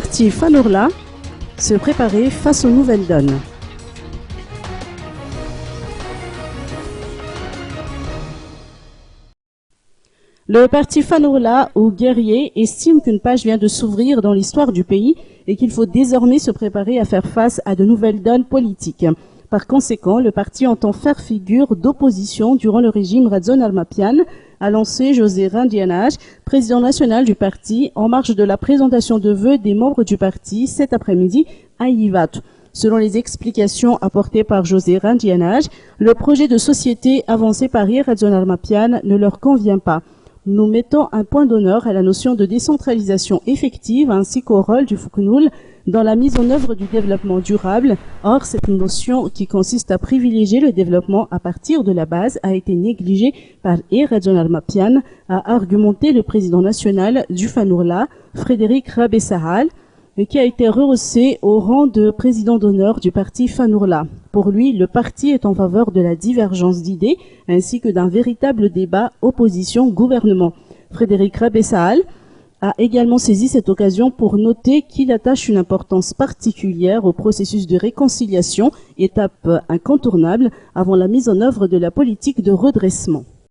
parti Fanourla se préparait face aux nouvelles donnes. Le parti Fanourla, ou guerrier, estime qu'une page vient de s'ouvrir dans l'histoire du pays et qu'il faut désormais se préparer à faire face à de nouvelles donnes politiques. Par conséquent, le parti entend faire figure d'opposition durant le régime Radzon Armapian, a lancé José Randianaj, président national du parti, en marge de la présentation de vœux des membres du parti cet après-midi à Yivat. Selon les explications apportées par José Randianaj, le projet de société avancé par Radzon Armapian ne leur convient pas. Nous mettons un point d'honneur à la notion de décentralisation effective ainsi qu'au rôle du Fuknoul dans la mise en œuvre du développement durable. Or, cette notion qui consiste à privilégier le développement à partir de la base a été négligée par Radzon Armapian, a argumenté le président national du Fanourla, Frédéric Rabessahal, qui a été rehaussé au rang de président d'honneur du parti Fanourla. Pour lui, le parti est en faveur de la divergence d'idées ainsi que d'un véritable débat opposition-gouvernement. Frédéric Rabessahal a également saisi cette occasion pour noter qu'il attache une importance particulière au processus de réconciliation, étape incontournable avant la mise en œuvre de la politique de redressement.